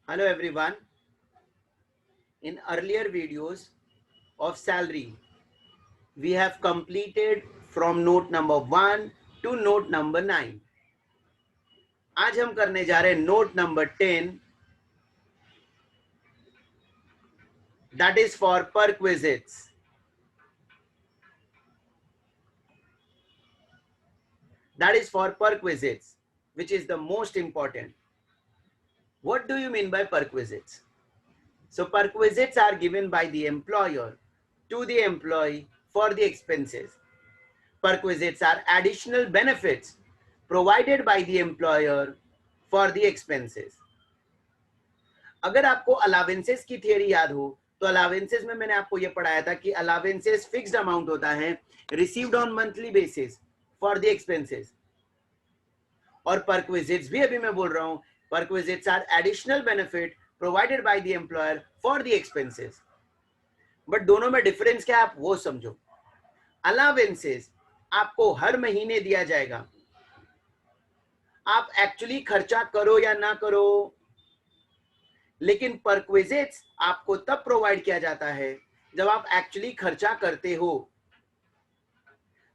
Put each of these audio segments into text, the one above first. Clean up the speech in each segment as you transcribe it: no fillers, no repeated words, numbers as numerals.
Hello everyone. In earlier videos of salary, we have completed from note number 1 to note number 9. आज हम करने जा रहे हैं note number 10, that is for perquisites. That is for perquisites, which is the most important. What do you mean by perquisites? So perquisites are given by the employer to the employee for the expenses. Perquisites are additional benefits provided by the employer for the expenses. अगर आपको allowances की theory याद हो तो allowances में मैंने आपको ये पढ़ाया था कि अलावेंसेस फिक्स्ड अमाउंट होता है received on monthly basis for the expenses, और परक्विजिट्स भी अभी मैं बोल रहा हूं, perquisites are additional benefit provided by the employer for the expenses. But दोनों में डिफरेंस क्या है आप वो समझो. अलावेंसेस आपको हर महीने दिया जाएगा, आप एक्चुअली खर्चा करो या ना करो, लेकिन परक्विजिट्स आपको तब प्रोवाइड किया जाता है जब आप एक्चुअली खर्चा करते हो.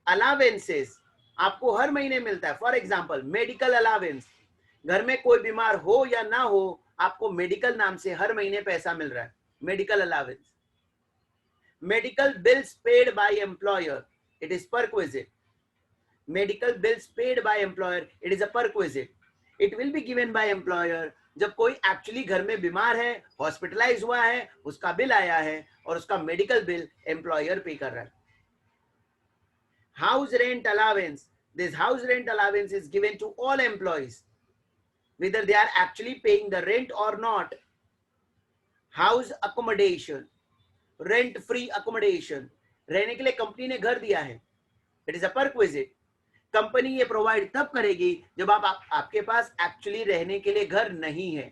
अलावेंसेस आपको हर महीने मिलता है. फॉर एग्जांपल मेडिकल अलावेंस, घर में कोई बीमार हो या ना हो आपको मेडिकल नाम से हर महीने पैसा मिल रहा है, medical allowance. Medical bills paid by employer, it is perquisite. Medical bills paid by employer, it is a perquisite. It will be given by employer जब कोई एक्चुअली घर में बीमार है, हॉस्पिटलाइज हुआ है, उसका बिल आया है और उसका मेडिकल बिल एम्प्लॉयर पे कर रहा है. House rent allowance, this house rent allowance is given to all employees whether they are actually paying the rent or not. House accommodation, rent free accommodation, रहने के लिए कंपनी ने घर दिया है, it is a perquisite. Company ये provide तब करेगी जब आपके पास एक्चुअली रहने के लिए घर नहीं है.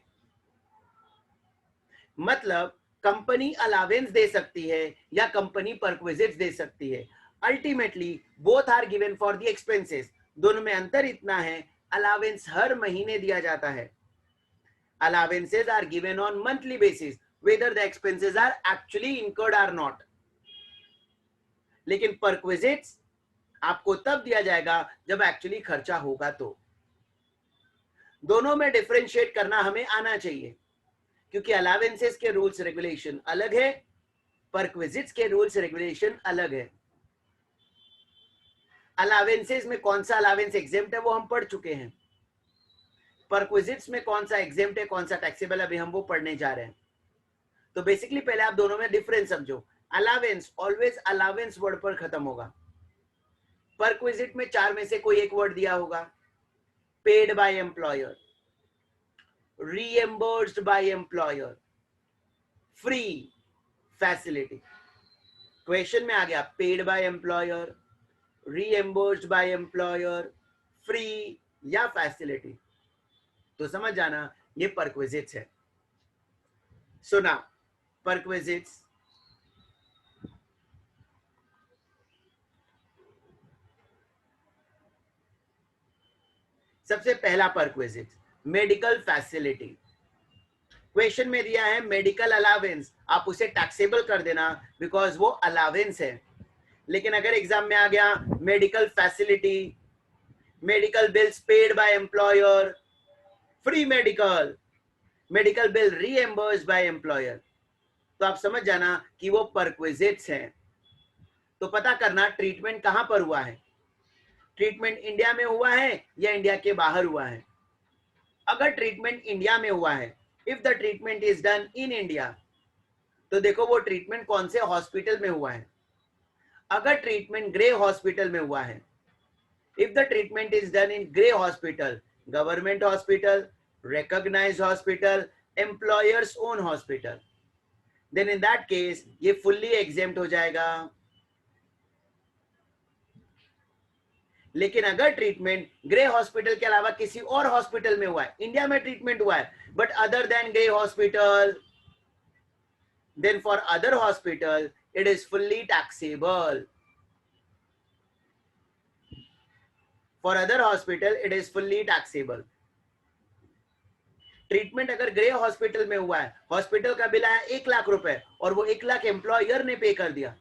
मतलब कंपनी अलावेंस दे सकती है या कंपनी परक्विजिट्स दे सकती है. Ultimately both are given for the expenses. दोनों में अंतर इतना है, अलावेंस हर महीने दिया जाता है. Allowances are given on monthly basis whether the expenses are actually incurred or not. लेकिन परक्विजिट्स आपको तब दिया जाएगा जब एक्चुअली खर्चा होगा. तो दोनों में डिफरेंशिएट करना हमें आना चाहिए, क्योंकि अलावेंसेस के रूल्स रेगुलेशन अलग है, परक्विजिट्स के रूल्स रेगुलेशन अलग है. अलावेंसेस में कौन सा अलावेंस एग्जेम्प्ट है वो हम पढ़ चुके हैं. परक्विजिट्स में कौन सा एग्जेम्प्ट है, कौन सा टैक्सेबल, अभी हम वो पढ़ने जा रहे हैं. तो बेसिकली पहले आप दोनों में डिफरेंस समझो. अलावेंस ऑलवेज अलावेंस वर्ड पर खत्म होगा. परक्विजिट में चार में से कोई एक वर्ड दिया होगा. Paid by employer, reimbursed by employer, free, facility. Question में आ गया paid by employer, reimbursed by employer, free या फैसिलिटी, तो समझ जाना ये परक्विजिट्स है. सुना परक्विजिट्स. सबसे पहला परक्विजिट मेडिकल फैसिलिटी. क्वेश्चन में दिया है मेडिकल अलावेंस, आप उसे टैक्सेबल कर देना बिकॉज वो अलावेंस है. लेकिन अगर एग्जाम में आ गया medical facility, medical bills paid by employer, free medical, medical bill reimbursed by employer, तो आप समझ जाना कि वो परक्विजिट्स हैं. तो पता करना ट्रीटमेंट कहां पर हुआ है. ट्रीटमेंट इंडिया में हुआ है या इंडिया के बाहर हुआ है. अगर ट्रीटमेंट इंडिया में हुआ है, if the treatment is done in India, तो देखो वो ट्रीटमेंट कौन से हॉस्पिटल में हुआ है. अगर ट्रीटमेंट ग्रे हॉस्पिटल में हुआ है, if the treatment is done in grey hospital, government hospital, recognized hospital, employer's own hospital, then in that case ये fully exempt हो जाएगा. लेकिन अगर ट्रीटमेंट ग्रे हॉस्पिटल के अलावा किसी और हॉस्पिटल में हुआ है, इंडिया में ट्रीटमेंट हुआ है but other than grey hospital, then for other hospital it is fully taxable. For other hospital it is fully taxable. Treatment अगर ग्रे हॉस्पिटल में हुआ है, हॉस्पिटल का बिल आया 1 लाख रुपए और वो 1 लाख एम्प्लॉयर ने पे कर दिया,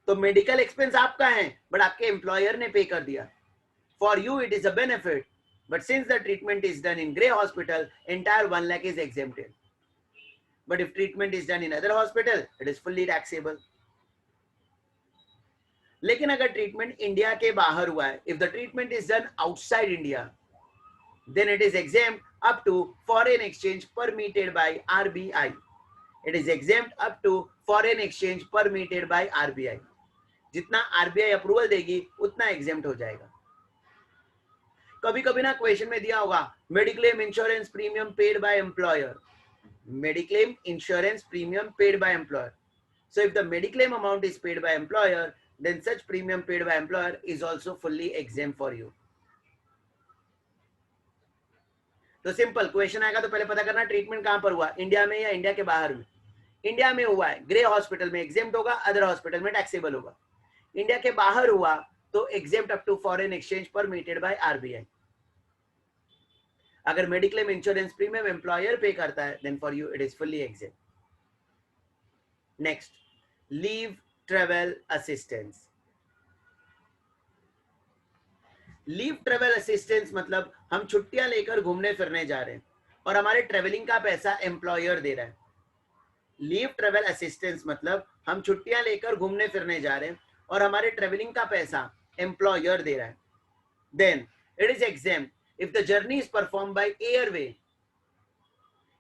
तो मेडिकल एक्सपेंस आपका है बट आपके एम्प्लॉयर ने पे कर दिया. For you it is a benefit, but since the treatment is done in Grey Hospital, entire 1 lakh is exempted. But if treatment is done in other hospital, it is fully taxable. लेकिन अगर treatment India के बाहर हुआ है, if the treatment is done outside India, then it is exempt up to foreign exchange permitted by RBI. It is exempt up to foreign exchange permitted by RBI. जितना RBI approval देगी उतना exempt हो जाएगा. कभी कभी ना question में दिया होगा mediclaim insurance premium paid by employer, mediclaim insurance premium paid by employer. So if the mediclaim amount is paid by employer, then such premium paid by employer is also fully exempt for you. तो simple question आएगा तो पहले पता करना treatment कहां पर हुआ, India में या इंडिया के बाहर में. इंडिया में हुआ है, ग्रे हॉस्पिटल में एग्जेम्प्ट होगा, अदर हॉस्पिटल में टैक्सेबल होगा. इंडिया के बाहर हुआ तो exempt up to foreign exchange permitted by RBI. अगर mediclaim insurance premium employer pay करता है, then for you it is fully exempt. Next, leave travel assistance. Leave travel assistance मतलब हम छुट्टियां लेकर घूमने फिरने जा रहे हैं और हमारे ट्रेवलिंग का पैसा एम्प्लॉयर दे रहा है. लीव ट्रेवल असिस्टेंस मतलब हम छुट्टियां लेकर घूमने फिरने जा रहे हैं और हमारे ट्रेवलिंग का पैसा एम्प्लॉयर दे रहा है. Then it is exempt if the journey is performed by airway.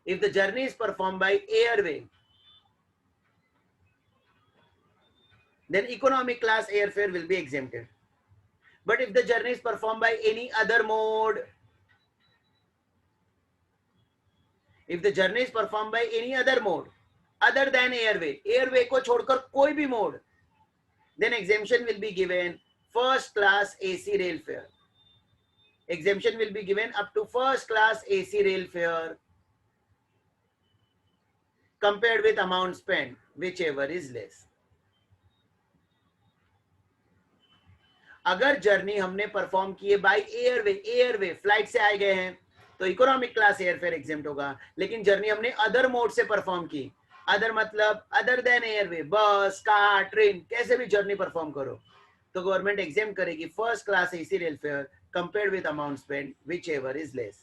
If the journey is performed by airway, then economic class airfare will be exempted. But if the journey is performed by any other mode, if the journey is performed by any other mode other than airway, airway को छोड़कर कोई भी mode, then exemption will be given first class AC rail fare. Exemption will be given up to first class AC rail fare compared with amount spent, whichever is less. अगर journey हमने perform की है bye airway flight से आए गए हैं तो economic class airfare exempt होगा. लेकिन जर्नी हमने अदर मोड से परफॉर्म की, अदर मतलब अदर देन एयरवे, बस, कार, ट्रेन, कैसे भी जर्नी परफॉर्म करो तो गवर्नमेंट एग्जेम्प्ट करेगी first class AC rail fair compared with amount spent, whichever is less.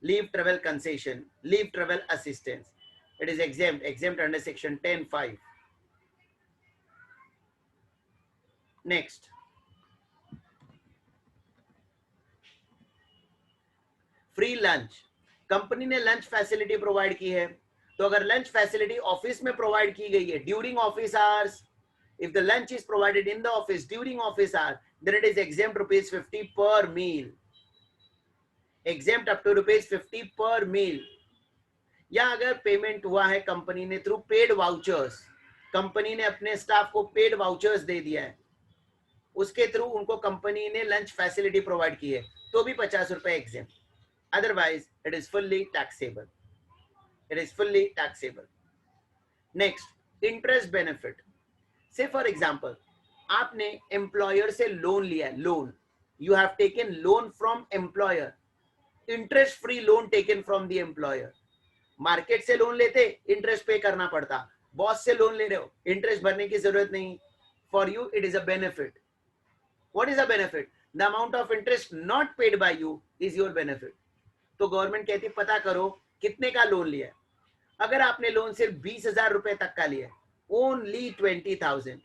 Leave travel concession, leave travel assistance, it is exempt under section 10(5). Next, free lunch. Company ने lunch facility provide की है, तो अगर lunch facility office में provide की गई है during office hours, if the lunch is provided in the office during office hour, then it is exempt ₹50 per meal. Exempt up to ₹50 per meal. या अगर पेमेंट हुआ है कंपनी ने through paid vouchers, company ने अपने staff को paid vouchers दे दिया है, उसके थ्रू उनको कंपनी ने लंच फैसिलिटी प्रोवाइड की है, तो भी ₹50 exempt. Otherwise it is fully taxable. It is fully taxable. Next, interest benefit. से फॉर एग्जाम्पल आपने एम्प्लॉयर से लोन लिया है, loan, you have taken loan from employer, interest free loan taken from the employer. Market से loan लेते interest पे करना पड़ता, बॉस से लोन ले रहे हो इंटरेस्ट भरने की जरूरत नहीं. For you it is a benefit. What is a benefit? The amount of interest not paid by you is your benefit. तो गवर्नमेंट कहती है पता करो कितने का लोन लिया है. अगर आपने लोन सिर्फ 20,000 रुपए तक का लिया है, only 20,000,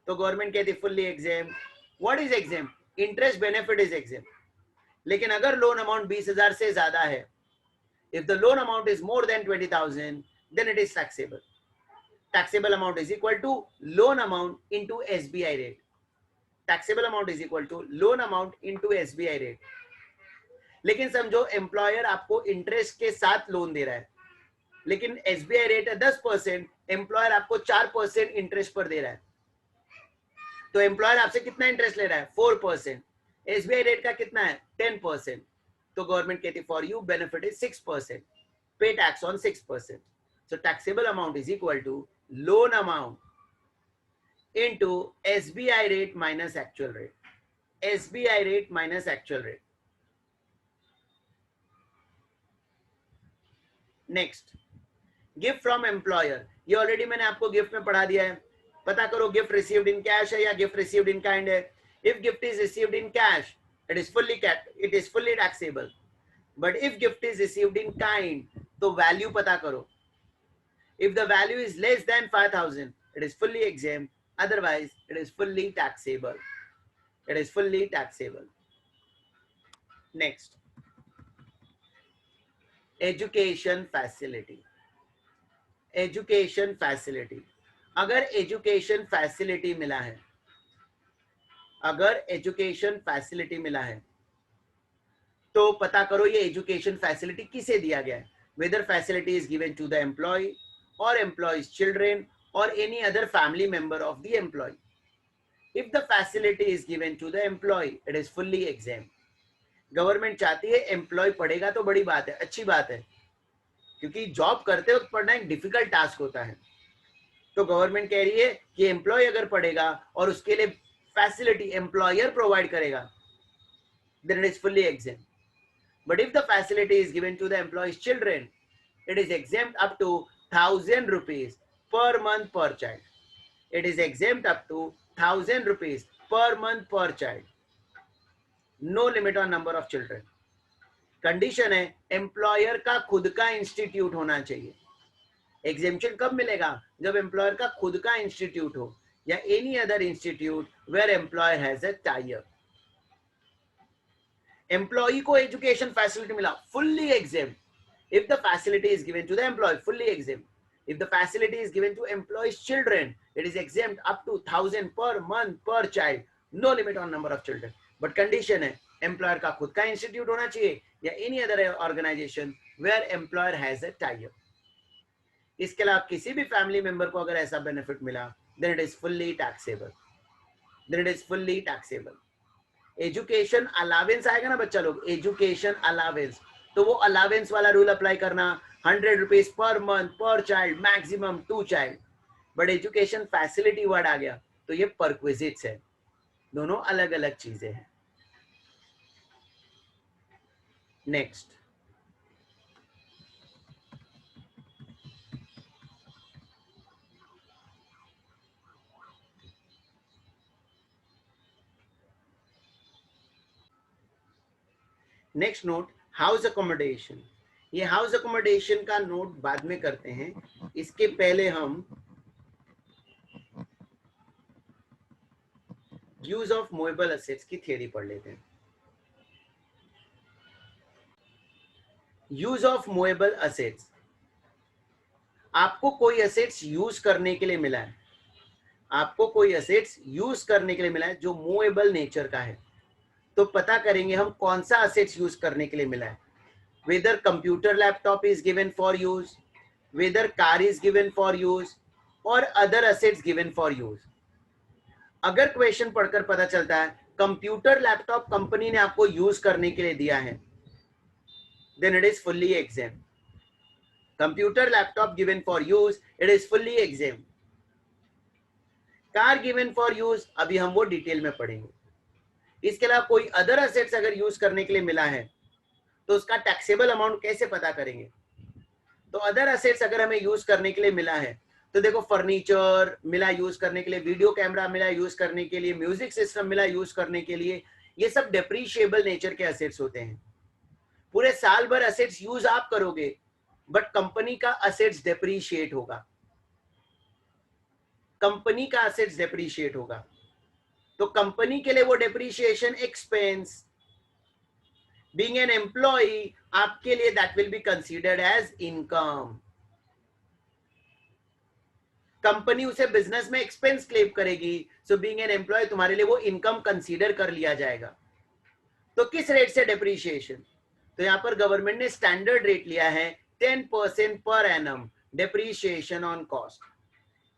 तो गवर्नमेंट कहती है fully exempt. What is exempt? Interest benefit is exempt. लेकिन अगर लोन अमाउंट 20,000 से ज्यादा है, if the loan amount is more than 20,000, then it is taxable. Taxable amount is equal to loan amount into SBI rate. Taxable amount is equal to loan amount into SBI rate. लेकिन समझो employer आपको interest के साथ loan दे रहा है, लेकिन SBI rate है 10%, employer आपको 4% इंटरेस्ट पर दे रहा है, तो एम्प्लॉयर आपसे कितना इंटरेस्ट ले रहा है? 4%. एसबीआई रेट का कितना है? 10%. तो गवर्नमेंट कहती है for you benefit is 6%, pay tax on 6%. So taxable amount is equal to loan amount into SBI rate minus actual rate. SBI rate minus actual rate. Next, gift from employer, ये already मैंने आपको gift में पढ़ा दिया है, पता करो gift received in cash है या गिफ्ट रिसीव्ड इन काइंड है. If gift is received in cash it is fully taxable, but if gift is received in kind तो वैल्यू पता करो. If the value is less than 5000 it is fully exempt, otherwise it is fully taxable. It is fully taxable. Next, education facility. Education facility, अगर education facility मिला है, अगर education facility मिला है तो पता करो ये एजुकेशन फैसिलिटी किसे दिया गया है. Whether facility is given to the employee और employees children or any other family member of the employee. If the facility is given to the employee, it is fully exempt. Government चाहती है employ पढ़ेगा तो बड़ी बात है, अच्छी बात है, क्योंकि जॉब करते वक्त पढ़ना एक डिफिकल्ट टास्क होता है. तो गवर्नमेंट कह रही है कि एम्प्लॉय अगर पढ़ेगा और उसके लिए फैसिलिटी एम्प्लॉयर प्रोवाइड करेगा, then it is fully exempt. But if the facility is given to the employee's children, it is exempt up to 1000 rupees per month per child. It is exempt up to 1000 rupees per month per child. No limit on number of children. Condition है employer का खुद का institute होना चाहिए. Exemption कब मिलेगा? जब employer का खुद का इंस्टीट्यूट हो या any other institute where employer has a tie up. Employee को एजुकेशन फैसिलिटी मिला, fully exempt. If the facility is given to the employee, fully exempt. If the facility is given to employees' children, it is exempt up to 1000 per month per child. No limit on number of children. But condition है employer का खुद का institute होना चाहिए या any other organization where employer has a tie-up. इसके अलावा किसी भी family member को अगर ऐसा benefit मिला, then it is fully taxable. Then it is fully taxable. Education allowance आएगा ना बच्चा लोग, education allowance, तो वो allowance वाला rule apply करना. 100 rupees per month per child, maximum 2 child. But education facility word आ गया तो ये perquisites है, दोनों अलग अलग चीजें हैं. Next, next note, house accommodation. ये हाउस अकोमोडेशन का नोट बाद में करते हैं, इसके पहले हम यूज ऑफ मूवेबल असेट्स की थियरी पढ़ लेते हैं. यूज ऑफ मूवेबल असेट्स, आपको कोई असेट्स यूज करने के लिए मिला है, आपको कोई असेट्स यूज करने के लिए मिला है जो मूवेबल नेचर का है, तो पता करेंगे हम कौन सा असेट्स यूज करने के लिए मिला है. whether computer laptop is given for use, whether car is given for use or other assets given for use. अगर क्वेश्चन पढ़कर पता चलता है कंप्यूटर लैपटॉप कंपनी ने आपको यूज करने के लिए दिया है, then it is fully exempt. Computer laptop given for use, it is fully exempt. Car given for use, अभी हम वो डिटेल में पढ़ेंगे. इसके अलावा कोई अदर असेट्स अगर यूज करने के लिए मिला है तो उसका टैक्सेबल अमाउंट कैसे पता करेंगे. तो अदर असेट्स अगर हमें यूज करने के लिए मिला है तो देखो फर्नीचर मिला यूज करने के लिए, वीडियो कैमरा मिला यूज करने के लिए, म्यूजिक सिस्टम मिला यूज करने के लिए, ये सब डेप्रीशिएबल नेचर के असेट्स होते हैं. पूरे साल भर असेट्स यूज आप करोगे बट कंपनी का असेट्स डेप्रीशिएट होगा, कंपनी का असेट्स डेप्रीशिएट होगा, तो कंपनी के लिए वो depreciation expense. Being an employee, आपके लिए that will be considered as income. Company उसे बिजनेस में एक्सपेंस क्लेम करेगी, सो बीइंग एन एम्प्लॉय तुम्हारे लिए वो इनकम कंसीडर कर लिया जाएगा. तो किस रेट से डेप्रीशिएशन? तो यहाँ पर गवर्नमेंट ने स्टैंडर्ड रेट लिया है 10% per annum depreciation on cost.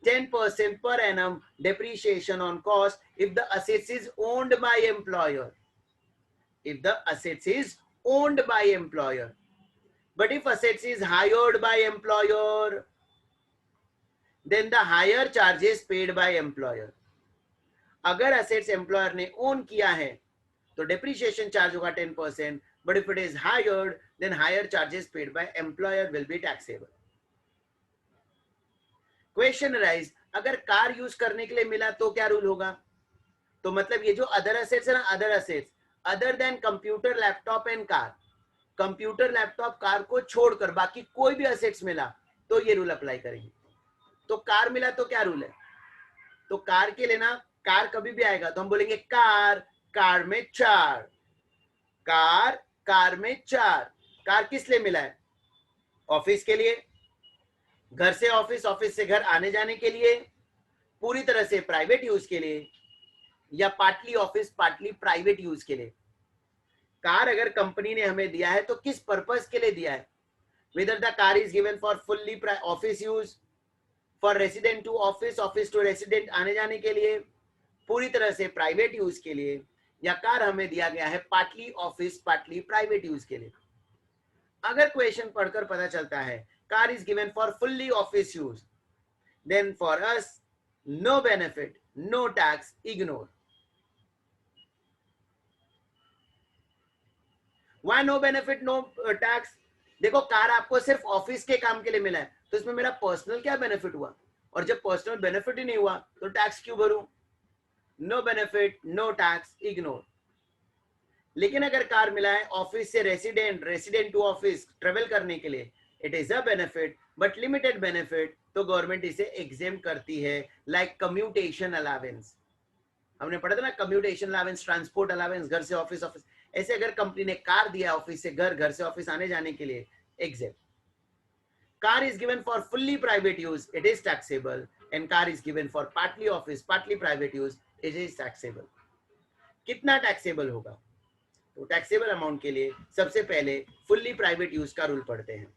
10% per annum depreciation on cost if the assets is owned by employer. If the assets is owned by employer. But if assets is hired by employer, then the higher charges paid by employer. अगर assets employer ने own किया है तो depreciation charge होगा 10%, but if it is hired, then higher charges paid by employer will be taxable. Question arise, अगर car use करने के लिए मिला तो क्या रूल होगा? तो मतलब ये जो अदर असेट्स है ना, other assets other than computer, laptop and car, computer, laptop, car को छोड़कर बाकी कोई भी असेट्स मिला तो ये रूल अप्लाई करेंगे. तो कार मिला तो क्या रूल है? तो कार के लिए ना, कार कभी भी आएगा तो हम बोलेंगे कार, कार में चार, कार, कार में चार. कार किस लिए मिला है? ऑफिस के लिए, घर से ऑफिस, ऑफिस से घर आने जाने के लिए, पूरी तरह से प्राइवेट यूज के लिए, या partly office partly private use के लिए. कार अगर कंपनी ने हमें दिया है तो किस पर्पस के लिए दिया है? Whether the car is given for fully office use, for resident to office, office to resident आने जाने के लिए, पूरी तरह से प्राइवेट यूज के लिए, या कार हमें दिया गया है partly office partly private use के लिए. अगर क्वेश्चन पढ़कर पता चलता है car is given for fully office use, then for us no benefit, no tax, ignore. Why no benefit, no tax? देखो, कार आपको सिर्फ ऑफिस के काम के लिए मिला है, तो इसमें मेरा पर्सनल क्या बेनिफिट हुआ? और जब पर्सनल बेनिफिट ही नहीं हुआ तो टैक्स क्यों भरूं? No benefit, no tax, ignore. लेकिन अगर कार मिला है ऑफिस से resident, resident to office travel करने के लिए, it is a benefit but limited benefit, तो गवर्नमेंट इसे एग्जेम करती है, लाइक कम्यूटेशन अलावेंस. हमने पढ़ा था ना, कम्यूटेशन अलावेंस, ट्रांसपोर्ट अलावेंस, घर से ऑफिस, ऑफिस. ऐसे अगर कंपनी ने कार दिया ऑफिस से घर, घर से ऑफिस आने जाने के लिए, exempt. Car is given for fully private use, it is taxable, and car is given for partly office partly private use, it is taxable. कितना टैक्सेबल होगा? तो टैक्सेबल अमाउंट के लिए सबसे पहले फुल्ली प्राइवेट यूज का रूल पढ़ते हैं.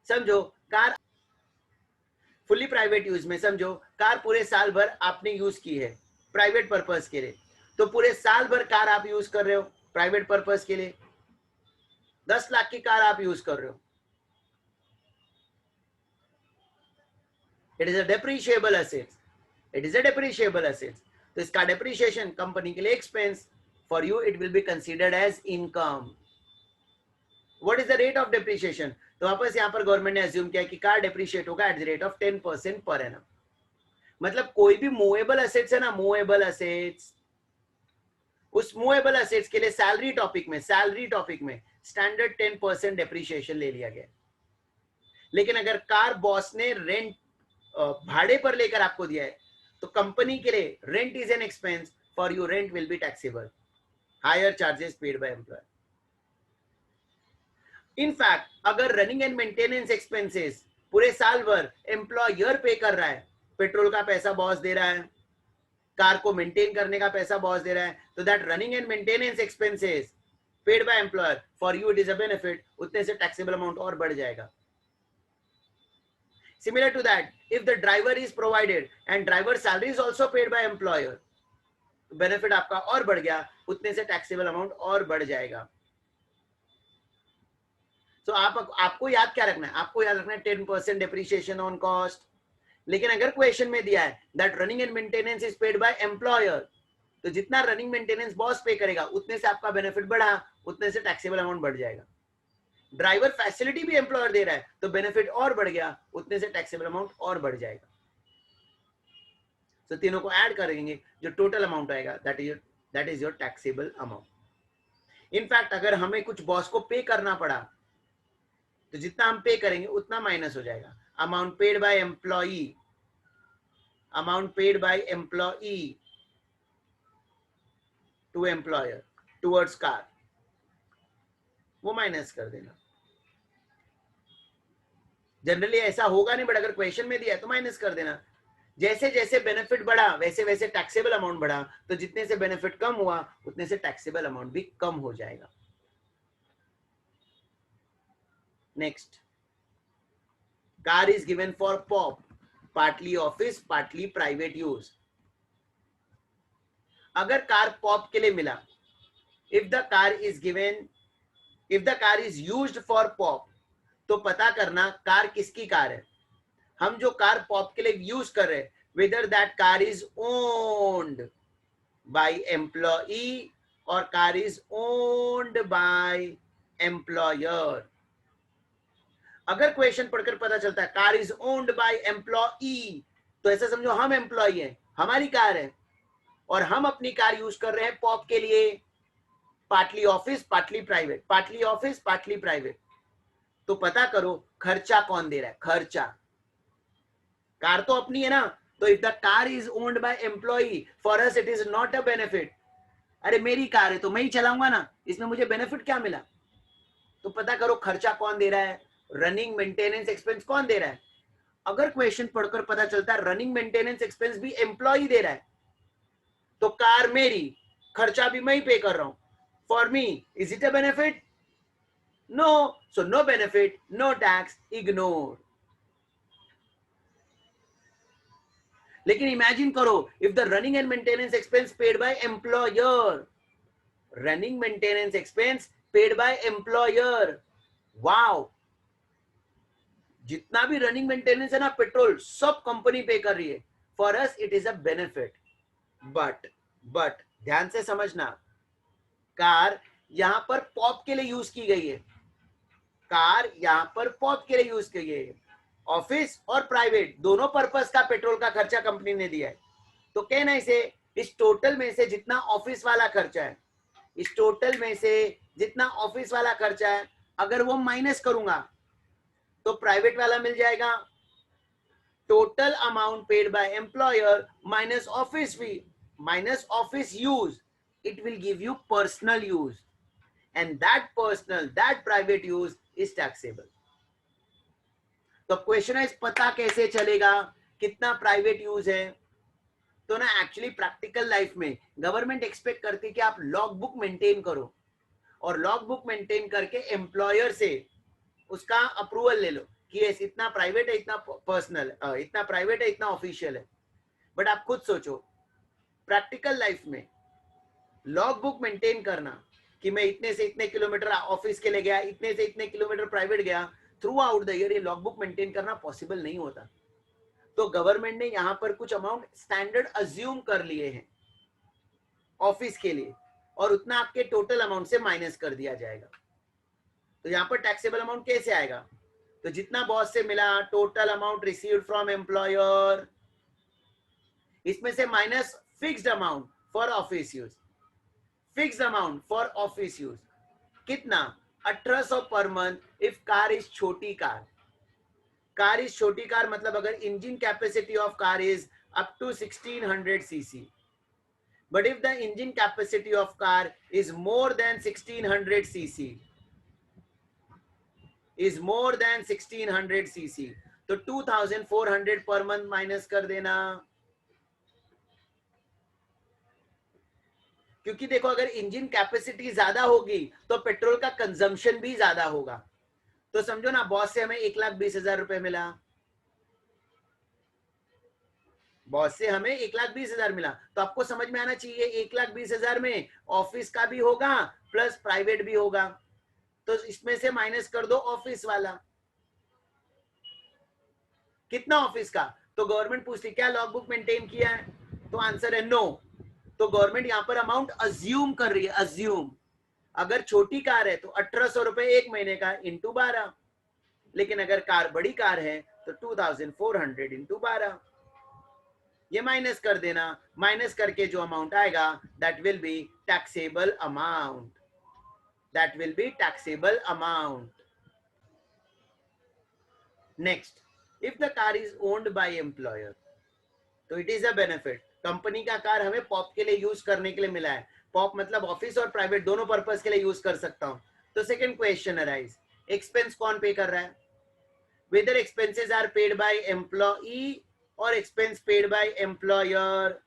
समझो, कार फुल्ली प्राइवेट यूज में, समझो कार पूरे साल भर आपने यूज की है प्राइवेट पर्पस के लिए, तो पूरे साल भर कार आप यूज कर रहे हो प्राइवेट पर्पस के लिए. 10 लाख की कार आप यूज कर रहे हो, it is a depreciable assets, it is a depreciable assets. तो इसका डेप्रिशिएशन कंपनी के लिए expense, for you it will be considered as income. What is the rate of depreciation? तो वापस यहां पर गवर्नमेंट ने अज्यूम किया कि कार डेप्रिशिएट होगा at the rate of 10% per annum. मतलब कोई भी मूवेबल असेट्स है ना, मूवेबल असेट्स, उस मूवेबल असेट्स के लिए सैलरी टॉपिक में, सैलरी टॉपिक में स्टैंडर्ड 10% डेप्रिशिएशन ले लिया गया. लेकिन अगर कार बॉस ने रेंट भाड़े पर लेकर आपको दिया है, तो कंपनी के लिए rent is an expense, for you rent will be taxable, higher charges paid by employer. In fact अगर रनिंग एंड मेंटेनेंस एक्सपेंसेस पूरे साल भर एम्प्लॉयर पे कर रहा है, पेट्रोल का पैसा बॉस दे रहा है, कार को मेंटेन करने का पैसा बॉस दे रहा है, तो that running and maintenance expenses paid by employer, for you it is a benefit, उतने से टैक्सेबल अमाउंट और बढ़ जाएगा. Similar to that, if the driver is provided and driver salary is also paid by employer, benefit आपका और बढ़ गया, उतने से टैक्सेबल अमाउंट और बढ़ जाएगा. तो आपको याद क्या रखना है? आपको याद रखना है 10% डेप्रिसिएशन ऑन कॉस्ट. लेकिन अगर क्वेश्चन में दिया है that running and maintenance is paid by employer, तो जितना रनिंग मेंटेनेंस बॉस पे करेगा उतने से आपका बेनिफिट बढ़ा, उतने से टैक्सेबल अमाउंट बढ़ जाएगा. ड्राइवर फैसिलिटी भी एम्प्लॉयर दे रहा है तो बेनिफिट और बढ़ गया, उतने से टैक्सेबल अमाउंट और बढ़ जाएगा. तो तीनों को ऐड करेंगे, जो टोटल अमाउंट आएगा that is your taxable amount. In fact अगर हमें कुछ बॉस को पे करना पड़ा, तो जितना हम पे करेंगे उतना माइनस हो जाएगा. Amount paid by employee, amount paid by employee to employer towards car, वो माइनस कर देना. जनरली ऐसा होगा नहीं, बट अगर क्वेश्चन में दिया है तो माइनस कर देना. जैसे जैसे बेनिफिट बढ़ा वैसे वैसे टैक्सेबल अमाउंट बढ़ा, तो जितने से बेनिफिट कम हुआ उतने से टैक्सेबल अमाउंट भी कम हो जाएगा. Next, car is given for pop, partly office partly private use. अगर कार पॉप के लिए मिला, if the car is given, if the car is used for pop, तो पता करना कार किसकी कार है. हम जो कार पॉप के लिए यूज कर रहे हैं, whether that car is owned by employee और car is owned by employer. अगर क्वेश्चन पढ़कर पता चलता है car is owned bye employee, तो ऐसा समझो हम एम्प्लॉई हैं, हमारी कार है और हम अपनी कार यूज कर रहे हैं पॉप के लिए, partly office partly private, partly office partly private. तो पता करो खर्चा कौन दे रहा है, खर्चा। कार तो अपनी है ना, तो if the car is owned bye employee for us it is not a benefit. अरे मेरी कार है तो मैं ही चलाऊंगा ना, इसमें मुझे बेनिफिट क्या मिला? तो पता करो खर्चा कौन दे रहा है, रनिंग मेंटेनेंस एक्सपेंस कौन दे रहा है। अगर क्वेश्चन पढ़कर पता चलता है रनिंग मेंटेनेंस एक्सपेंस भी एम्प्लॉय दे रहा है, तो कार मेरी, खर्चा भी मैं ही पे कर रहा हूं, for me is it a benefit? No, so no benefit, no tax, ignore. लेकिन इमेजिन करो if the running and maintenance expense paid by employer, running maintenance expense paid by employer, wow, जितना भी रनिंग मेंटेनेंस है ना, petrol सब company पे कर रही है, for us it is a benefit. But ध्यान से समझना, कार यहां पर पॉप के लिए यूज की गई है, कार यहां पर पॉप के लिए यूज की गई है, ऑफिस और प्राइवेट दोनों पर्पस का पेट्रोल का खर्चा कंपनी ने दिया है। तो कहना इसे, इस टोटल में से जितना ऑफिस वाला खर्चा है, इस टोटल में से जितना ऑफिस वाला खर्चा है, अगर वो माइनस करूंगा तो प्राइवेट वाला मिल जाएगा, total amount paid by employer minus office fee minus office use, it will give you personal use, and that private use is taxable. तो क्वेश्चन है पता कैसे चलेगा कितना प्राइवेट यूज है? तो ना एक्चुअली प्रैक्टिकल लाइफ में गवर्नमेंट एक्सपेक्ट करती है कि आप लॉग बुक मेंटेन करो, और लॉग बुक मेंटेन करके एम्प्लॉयर से उसका अप्रूवल ले लो कि ये इतना प्राइवेट है, इतना पर्सनल, इतना प्राइवेट है, इतना ऑफिशियल है। बट आप खुद सोचो प्रैक्टिकल लाइफ में लॉग बुक मेंटेन करना कि मैं इतने से इतने किलोमीटर ऑफिस के लिए गया, इतने से इतने किलोमीटर प्राइवेट गया, थ्रू आउट द ईयर ये लॉग बुक मेंटेन करना पॉसिबल नहीं होता। तो गवर्नमेंट ने यहां पर कुछ अमाउंट स्टैंडर्ड अज्यूम कर लिए हैं ऑफिस के लिए, और उतना आपके टोटल अमाउंट से माइनस कर दिया जाएगा। तो यहां पर टैक्सेबल अमाउंट कैसे आएगा? तो जितना बॉस से मिला, total amount received from employer, इसमें से minus fixed amount for office use, fixed amount for office use कितना? 1800 per month if car is छोटी कार। कार इज छोटी कार मतलब अगर engine capacity of car is up to 1600 cc, but if the engine capacity of car is more than 1600 cc, is more than 1600 cc, तो 2400 per month minus कर देना। क्योंकि देखो अगर इंजन कैपेसिटी ज्यादा होगी तो पेट्रोल का कंजम्पशन भी ज्यादा होगा। तो समझो ना बॉस से हमें 1,20,000 रुपए मिला, बॉस से हमें 1,20,000 मिला, तो आपको समझ में आना चाहिए 1,20,000 में ऑफिस का भी होगा प्लस प्राइवेट भी होगा, तो इसमें से माइनस कर दो ऑफिस वाला। कितना ऑफिस का? तो गवर्नमेंट पूछती क्या लॉग बुक मेंटेन किया है, तो आंसर है नो। तो गवर्नमेंट यहां पर अमाउंट अज्यूम कर रही है, अज्यूम। अगर छोटी कार है तो 1800 रुपए एक महीने का इंटू 12, लेकिन अगर कार बड़ी कार है तो 2400 इंटू 12, ये माइनस कर देना। माइनस करके जो अमाउंट आएगा that will be taxable amount, that will be taxable amount. Next, if the car is owned by employer तो it is a benefit. Company का कार हमें पॉप के लिए यूज करने के लिए मिला है, पॉप मतलब ऑफिस और प्राइवेट दोनों पर्पस के लिए यूज कर सकता हूं। तो सेकंड क्वेश्चन अराइज, एक्सपेंस कौन पे कर रहा है? Whether expenses are paid by employee और एक्सपेंस पेड बाय एम्प्लॉयर।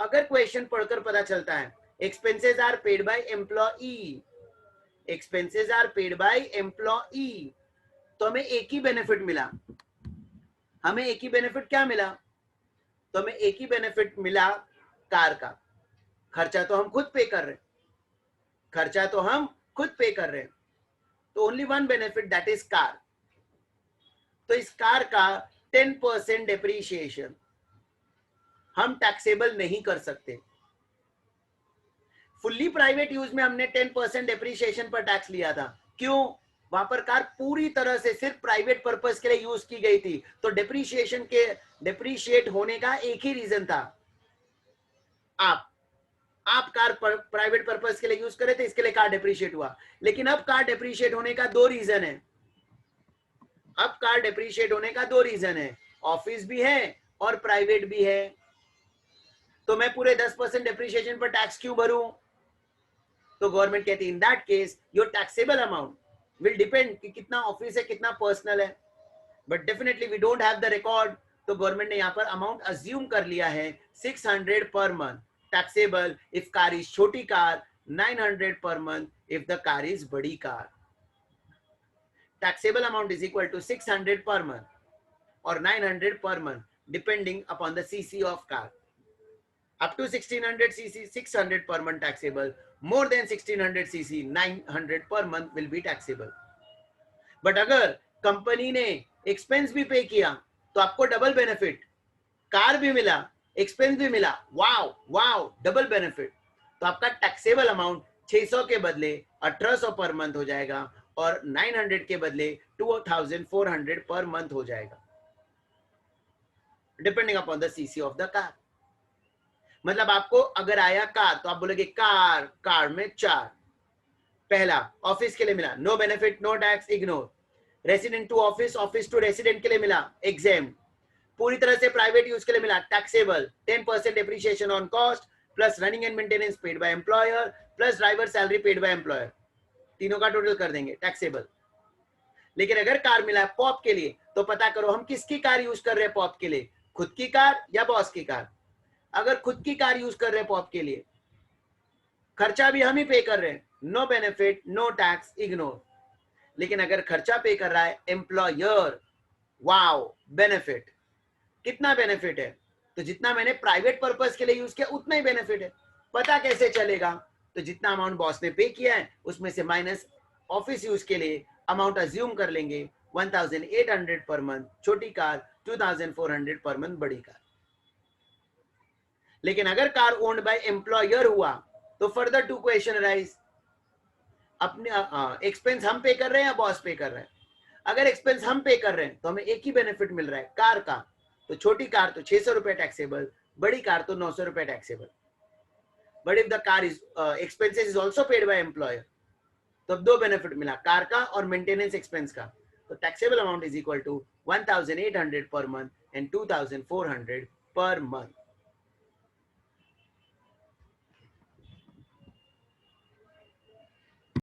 अगर क्वेश्चन पढ़कर पता चलता है expenses are paid by employee, expenses are paid by employee, तो हमें एक ही बेनिफिट मिला। हमें एक ही बेनिफिट क्या मिला? तो हमें एक ही बेनिफिट मिला कार का। खर्चा तो हम खुद पे कर रहे हैं, खर्चा तो हम खुद पे कर रहे हैं, तो only one benefit that is car. तो इस कार का 10% डेप्रीशिएशन हम टैक्सेबल नहीं कर सकते। फुल्ली प्राइवेट यूज में हमने 10% डेप्रीशिएशन पर टैक्स लिया था। क्यों? वहां पर कार पूरी तरह से सिर्फ प्राइवेट पर्पस के लिए यूज की गई थी, तो डेप्रीशिएशन के डेप्रीशिएट होने का एक ही रीजन था, आप कार प्राइवेट पर्पस के लिए यूज करे थे, इसके लिए कार डेप्रीशिएट हुआ। लेकिन अब कार डेप्रीशिएट होने का दो रीजन है, अब कार डेप्रीशिएट होने का दो रीजन है, ऑफिस भी है और प्राइवेट भी है। तो मैं पूरे 10% डेप्रीशिएशन पर टैक्स क्यों भरूं? तो गवर्नमेंट कहती है in that case your taxable amount will depend कि कितना ऑफिस है कितना पर्सनल है, but definitely we don't have the record. तो गवर्नमेंट ने यहाँ पर अमाउंट अज्यूम कर लिया है 600 पर month taxable if car is छोटी car, 900 per month if the car is बड़ी car. Taxable amount is equal to 600 per month or 900 per month depending upon the cc of car. Up to 1600 cc 600 per month taxable, more than 1600 cc 900 per month will be taxable. But अगर company ने expense भी पे किया तो आपको double benefit, car भी मिला expense भी मिला, वाओ वाओ डबल बेनिफिट। तो आपका टैक्सेबल अमाउंट 600 के बदले 1800 पर मंथ हो जाएगा और 900 के बदले 2400 पर मंथ हो जाएगा, depending upon the CC of the car. मतलब आपको अगर आया कार तो आप बोलोगे कार, कार में 4, पहला ऑफिस के लिए मिला no benefit no tax ignore, resident to office, office to resident के लिए मिला एग्जेम, पूरी तरह से प्राइवेट यूज के लिए मिला taxable 10% depreciation on cost plus running and maintenance paid by employer plus driver salary paid by employer, तीनों का टोटल कर देंगे टैक्सेबल। लेकिन अगर कार मिला पॉप के लिए तो पता करो हम किसकी कार यूज कर रहे हैं पॉप के लिए, खुद की कार या बॉस की कार। अगर खुद की कार यूज कर रहे हैं पॉप के लिए खर्चा भी हम ही पे कर रहे हैं, no benefit no tax ignore. लेकिन अगर खर्चा पे कर रहा है एम्प्लॉयर, वाओ बेनिफिट। कितना बेनिफिट है? तो जितना मैंने प्राइवेट पर्पस के लिए यूज किया उतना ही बेनिफिट है। पता कैसे चलेगा? तो जितना अमाउंट बॉस ने पे किया है उसमें से माइनस ऑफिस यूज के लिए अमाउंट अज्यूम कर लेंगे 1800 पर मंथ छोटी कार, 2400 पर मंथ बड़ी कार। लेकिन अगर कार ओन्ड बाय एम्प्लॉयर हुआ तो फर्दर टू क्वेश्चन राइज, अपने एक्सपेंस हम पे कर रहे हैं या बॉस पे कर रहे हैं? अगर एक्सपेंस हम पे कर रहे हैं तो हमें एक ही बेनिफिट मिल रहा है कार का, तो छोटी कार तो 600 रुपए टैक्सेबल, बड़ी कार तो 900 रुपए taxable. But if the car is expenses is also paid by employer, तो अब दो बेनिफिट मिला कार का और मेंटेनेंस एक्सपेंस का। तो taxable amount is equal to 1800 per month and 2400 per month.